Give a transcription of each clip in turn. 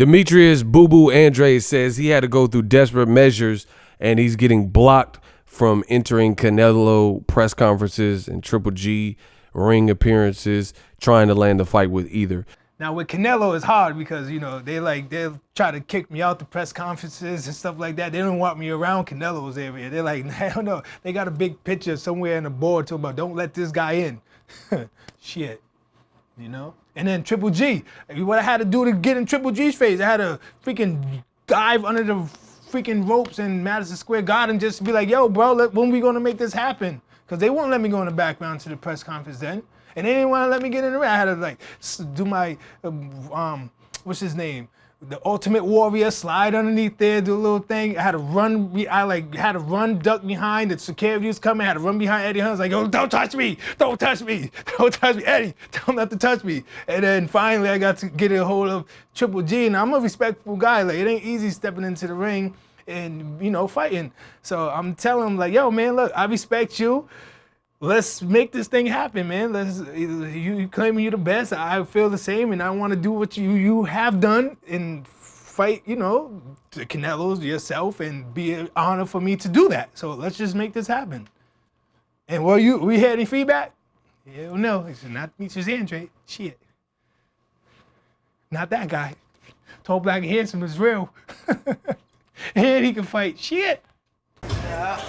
Demetrius Boo Boo Andrade says he had to go through desperate measures and he's getting blocked from entering Canelo press conferences and Triple G ring appearances, trying to land a fight with either. Now with Canelo, it's hard because, you know, they'll try to kick me out the press conferences and stuff like that. They don't want me around Canelo's area. They're like, I don't know. They got a big picture somewhere in the board talking about, don't let this guy in. Shit, you know? And then Triple G, what I had to do to get in Triple G's face, I had to freaking dive under the freaking ropes in Madison Square Garden just to be like, yo, bro, when we gonna make this happen? Because they won't let me go in the background to the press conference then. And they didn't want to let me get in the ring. I had to like do my, what's his name? The Ultimate Warrior, slide underneath there, do a little thing. I had to run, had to run, duck behind. The security was coming. I had to run behind Eddie Hearn. I was like, oh, don't touch me. Don't touch me. Don't touch me. Eddie, tell him not to touch me. And then finally I got to get a hold of Triple G. And I'm a respectful guy. Like, it ain't easy stepping into the ring and, you know, fighting. So I'm telling him like, yo, man, look, I respect you. Let's make this thing happen, man. You claiming you're the best. I feel the same, and I want to do what you have done and fight, you know, the Canelos, yourself, and be an honor for me to do that. So let's just make this happen. And we had any feedback? Yeah, no, it's not Demetrius Andrade. Shit. Not that guy. Tall, black, and handsome is real. And he can fight. Shit. Yeah.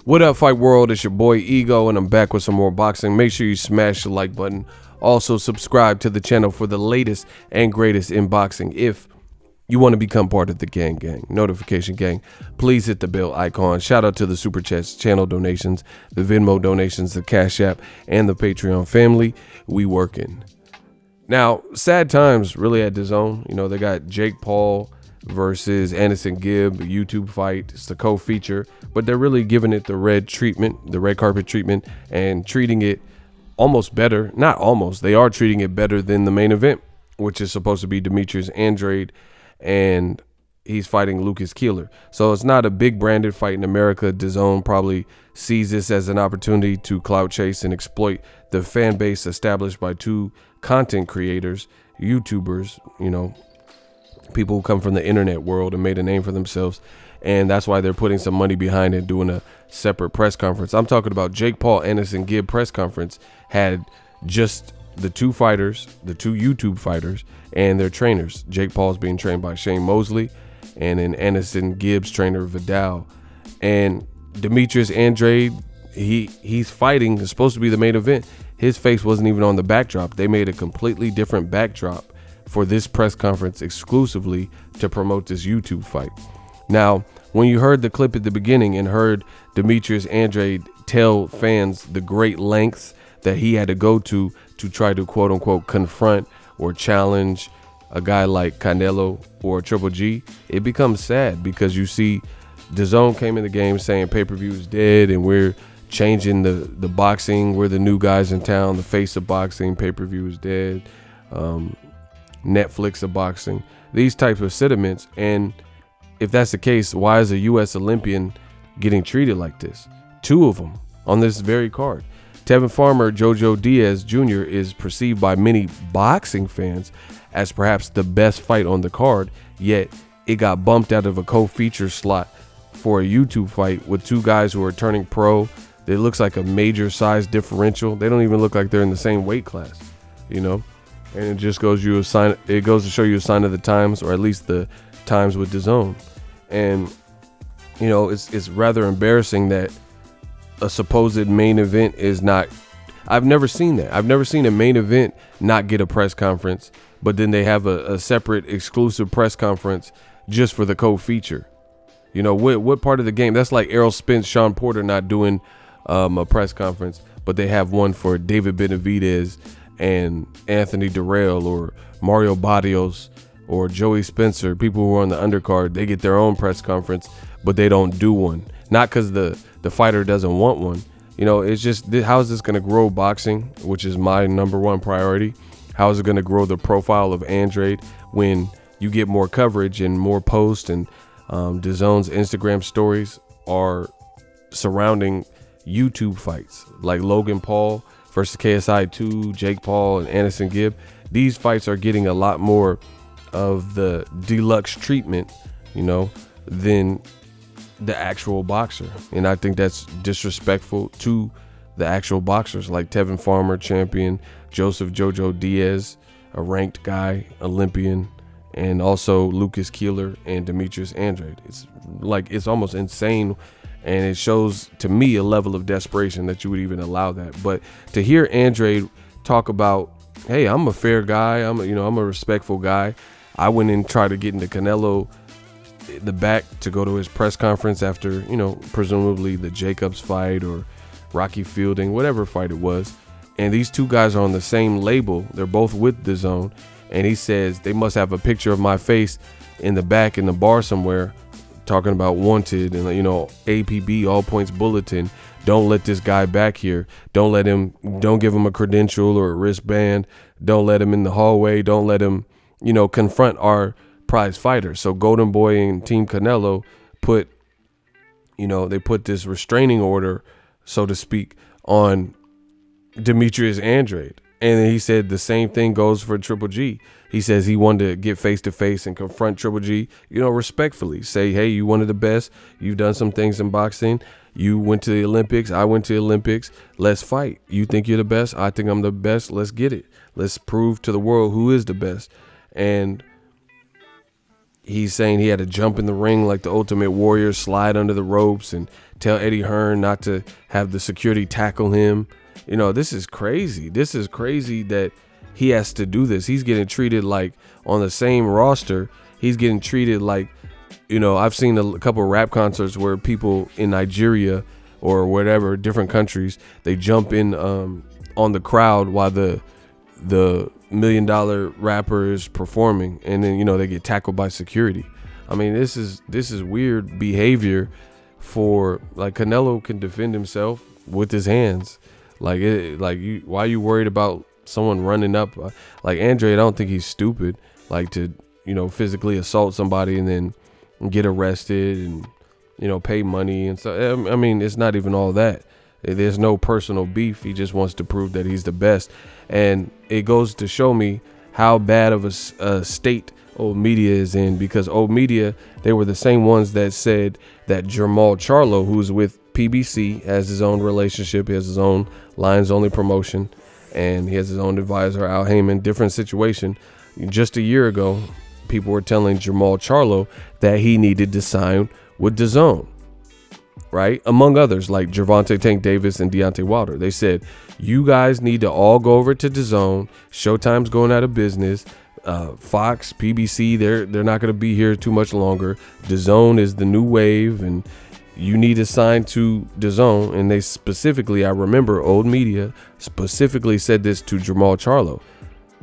What up, Fight World? It's your boy Ego, and I'm back with some more boxing. Make sure you smash the like button. Also, subscribe to the channel for the latest and greatest in boxing. If you want to become part of the notification gang, please hit the bell icon. Shout out to the Super Chats, channel donations, the Venmo donations, the Cash App, and the Patreon family. We working. Now, sad times really at DAZN. You know, they got Jake Paul versus Anderson Gibb, a YouTube fight. It's the co-feature, but they're really giving it the red carpet treatment, and treating it almost better. Not almost, they are treating it better than the main event, which is supposed to be Demetrius Andrade, and he's fighting Lucas Keeler. So it's not a big branded fight in America. DAZN probably sees this as an opportunity to clout chase and exploit the fan base established by two content creators, YouTubers, you know, people who come from the internet world and made a name for themselves. And that's why they're putting some money behind it, doing a separate press conference. I'm talking about Jake Paul Anderson Gibb press conference had just the two fighters, the two YouTube fighters, and their trainers. Jake Paul's being trained by Shane Mosley, and then Anderson Gibb's trainer Vidal. And Demetrius Andrade, he's fighting. It's supposed to be the main event. His face wasn't even on the backdrop. They made a completely different backdrop for this press conference exclusively to promote this YouTube fight. Now, when you heard the clip at the beginning and heard Demetrius Andrade tell fans the great lengths that he had to go to try to quote unquote confront or challenge a guy like Canelo or Triple G, it becomes sad because you see DAZN came in the game saying pay-per-view is dead and we're changing the boxing. We're the new guys in town, the face of boxing. Pay-per-view is dead. Netflix of boxing. These types of sentiments. And if that's the case, why is a U.S. Olympian getting treated like this? Two of them on this very card. Tevin Farmer, Jojo Diaz Jr. is perceived by many boxing fans as perhaps the best fight on the card, yet it got bumped out of a co-feature slot for a YouTube fight with two guys who are turning pro. It looks like a major size differential. They don't even look like they're in the same weight class, you know? And it just goes to show you a sign of the times, or at least the times with DAZN. And, you know, it's rather embarrassing that a supposed main event is not. I've never seen that. I've never seen a main event not get a press conference, but then they have a separate exclusive press conference just for the co-feature. You know, what part of the game? That's like Errol Spence, Sean Porter not doing a press conference, but they have one for David Benavidez and Anthony Durrell or Mario Barrios or Joey Spencer, people who are on the undercard. They get their own press conference, but they don't do one. Not because the fighter doesn't want one. You know, it's just, how is this going to grow boxing, which is my number one priority? How is it going to grow the profile of Andrade when you get more coverage and more posts and DAZN's Instagram stories are surrounding YouTube fights, like Logan Paul versus KSI 2, Jake Paul and Anderson Gibb. These fights are getting a lot more of the deluxe treatment, than the actual boxer. And I think that's disrespectful to the actual boxers, like Tevin Farmer, champion, Joseph Jojo Diaz, a ranked guy, Olympian, and also Lucas Keeler and Demetrius Andrade. It's almost insane, and it shows to me a level of desperation that you would even allow that. But to hear Andrade talk about, hey, I'm a fair guy, I'm a respectful guy. I went and tried to get into Canelo the back to go to his press conference after, presumably the Jacobs fight or Rocky Fielding, whatever fight it was. And these two guys are on the same label. They're both with DAZN. And he says they must have a picture of my face in the back in the bar somewhere talking about wanted and, APB, all points bulletin. Don't let this guy back here. Don't give him a credential or a wristband. Don't let him in the hallway. Don't let him, confront our prize fighter. So Golden Boy and Team Canelo put this restraining order, so to speak, on Demetrius Andrade. And then he said the same thing goes for Triple G. He says he wanted to get face to face and confront Triple G, respectfully. Say, hey, you one of the best. You've done some things in boxing. You went to the Olympics. I went to the Olympics. Let's fight. You think you're the best. I think I'm the best. Let's get it. Let's prove to the world who is the best. And he's saying he had to jump in the ring like the Ultimate Warrior, slide under the ropes, and tell Eddie Hearn not to have the security tackle him. This is crazy. This is crazy that he has to do this. He's getting treated like on the same roster. He's getting treated like, I've seen a couple of rap concerts where people in Nigeria or whatever, different countries, they jump in on the crowd while the $1 million rapper is performing, and then they get tackled by security. I mean, this is weird behavior for, like, Canelo can defend himself with his hands. Why are you worried about someone running up? Like Andrade, I don't think he's stupid, like, to physically assault somebody and then get arrested and pay money and stuff. I mean, it's not even all that. There's no personal beef. He just wants to prove that he's the best. And it goes to show me how bad of a state old media is in, because old media, they were the same ones that said that Jermall Charlo, who's with PBC, has his own relationship. He has his own Lions Only promotion, and he has his own advisor, Al Heyman. Different situation. Just a year ago, people were telling Jermall Charlo that he needed to sign with DAZN, right? Among others, like Gervonta Tank Davis and Deontay Wilder. They said, you guys need to all go over to DAZN. Showtime's going out of business. Fox, PBC, they're not going to be here too much longer. DAZN is the new wave, and you need to sign to DAZN. And they specifically, I remember old media specifically said this to Jermall Charlo: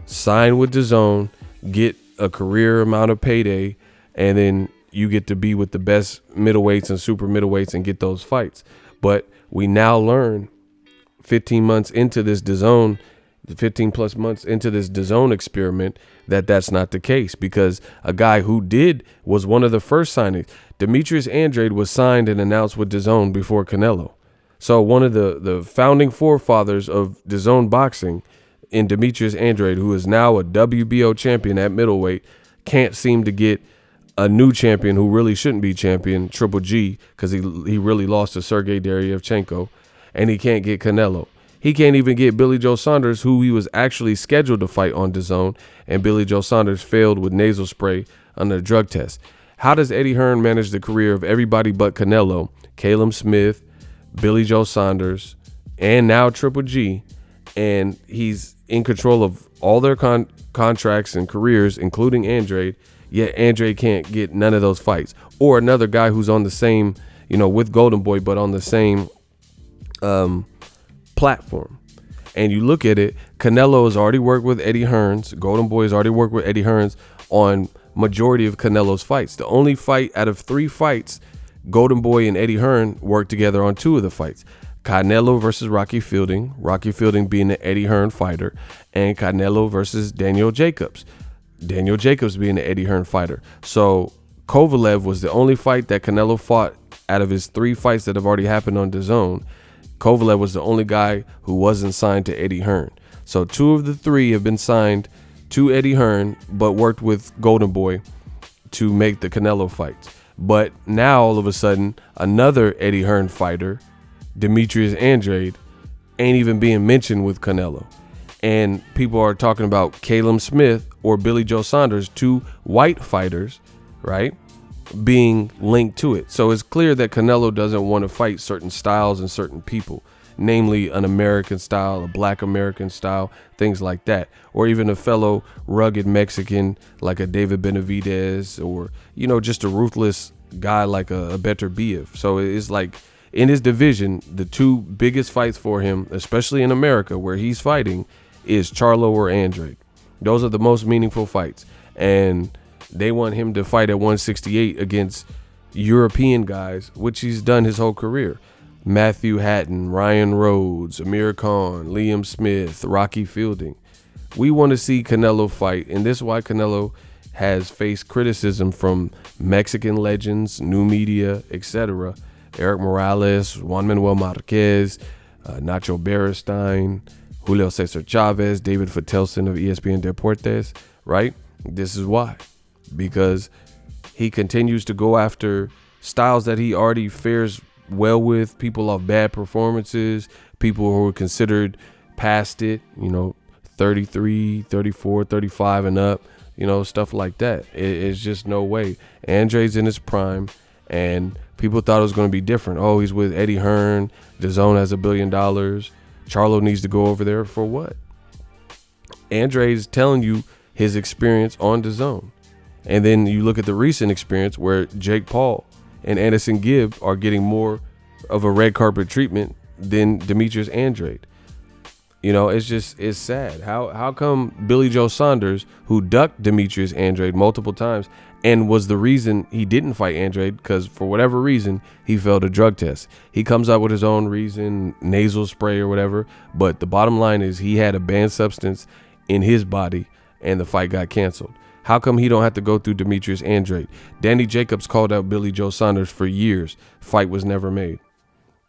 sign with DAZN, get a career amount of payday, and then you get to be with the best middleweights and super middleweights and get those fights. But we now learn 15 months into this DAZN, 15 plus months into this DAZN experiment, that that's not the case, because a guy who was one of the first signings. Demetrius Andrade was signed and announced with DAZN before Canelo. So one of the founding forefathers of DAZN boxing, in Demetrius Andrade, who is now a WBO champion at middleweight, can't seem to get a new champion who really shouldn't be champion, Triple G, because he really lost to Sergey Deryevchenko, and he can't get Canelo. He can't even get Billy Joe Saunders, who he was actually scheduled to fight on DAZN, and Billy Joe Saunders failed with nasal spray under a drug test. How does Eddie Hearn manage the career of everybody but Canelo, Caleb Smith, Billy Joe Saunders, and now Triple G, and he's in control of all their contracts and careers, including Andrade, yet Andrade can't get none of those fights? Or another guy who's on the same, with Golden Boy, but on the same platform. And you look at it, Canelo has already worked with Eddie Hearns. Golden Boy has already worked with Eddie Hearns on majority of Canelo's fights. The only fight out of 3 fights, Golden Boy and Eddie Hearn worked together on 2 of the fights. Canelo versus Rocky Fielding being the Eddie Hearn fighter, and Canelo versus Daniel Jacobs being the Eddie Hearn fighter. So Kovalev was the only fight that Canelo fought out of his 3 fights that have already happened on DAZN, Kovalev was the only guy who wasn't signed to Eddie Hearn. So 2 of the 3 have been signed to Eddie Hearn, but worked with Golden Boy to make the Canelo fights. But now all of a sudden, another Eddie Hearn fighter, Demetrius Andrade, ain't even being mentioned with Canelo. And people are talking about Caleb Smith or Billy Joe Saunders, 2 white fighters, right, being linked to it. So it's clear that Canelo doesn't want to fight certain styles and certain people, namely an American style, a black American style, things like that, or even a fellow rugged Mexican like a David Benavidez, or, you know, just a ruthless guy like a Better Biev. So it's like in his division, the 2 biggest fights for him, especially in America where he's fighting, is Charlo or Andrade. Those are the most meaningful fights, and they want him to fight at 168 against European guys, which he's done his whole career. Matthew Hatton, Ryan Rhodes, Amir Khan, Liam Smith, Rocky Fielding. We want to see Canelo fight, and this is why Canelo has faced criticism from Mexican legends, new media, etc. Eric Morales, Juan Manuel Marquez, Nacho Beristain, Julio Cesar Chavez, David Fatelson of ESPN Deportes, right? This is why. Because he continues to go after styles that he already fares well with, people off bad performances, people who are considered past it, you know, 33, 34, 35 and up, you know, stuff like that. It's just no way. Andrade's in his prime, and people thought it was going to be different. Oh, he's with Eddie Hearn. DAZN has $1 billion. Charlo needs to go over there for what? Andrade's telling you his experience on DAZN. And then you look at the recent experience where Jake Paul and Anderson Gibb are getting more of a red carpet treatment than Demetrius Andrade. You know, it's sad. How come Billy Joe Saunders, who ducked Demetrius Andrade multiple times and was the reason he didn't fight Andrade, because for whatever reason he failed a drug test. He comes out with his own reason, nasal spray or whatever, but the bottom line is he had a banned substance in his body and the fight got canceled. How come he don't have to go through Demetrius Andrade? Danny Jacobs called out Billy Joe Saunders for years. Fight was never made.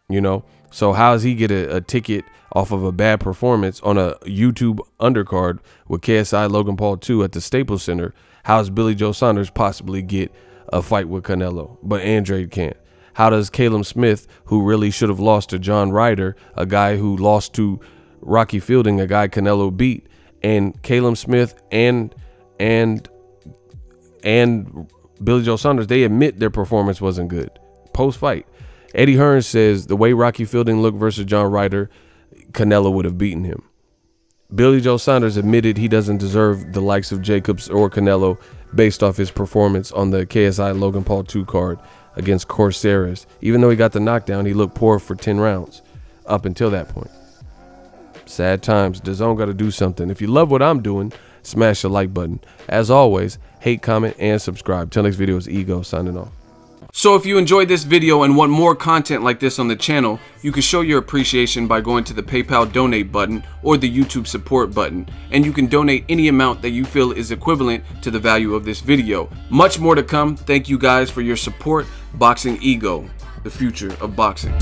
You know? So how does he get a ticket off of a bad performance on a YouTube undercard with KSI Logan Paul 2 at the Staples Center? How does Billy Joe Saunders possibly get a fight with Canelo, but Andrade can't? How does Caleb Smith, who really should have lost to John Ryder, a guy who lost to Rocky Fielding, a guy Canelo beat, and Caleb Smith and Billy Joe Saunders, they admit their performance wasn't good post-fight. Eddie Hearn says the way Rocky Fielding looked versus John Ryder, Canelo would have beaten him. Billy Joe Saunders admitted he doesn't deserve the likes of Jacobs or Canelo based off his performance on the KSI Logan Paul 2 card against Corceres. Even though he got the knockdown, he looked poor for 10 rounds up until that point. Sad times. DAZN got to do something. If you love what I'm doing, smash the like button. As always, hate, comment, and subscribe. Till next video, is Ego signing off. So if you enjoyed this video and want more content like this on the channel, you can show your appreciation by going to the PayPal donate button or the YouTube support button, and you can donate any amount that you feel is equivalent to the value of this video. Much more to come. Thank you guys for your support. Boxing Ego, the future of boxing.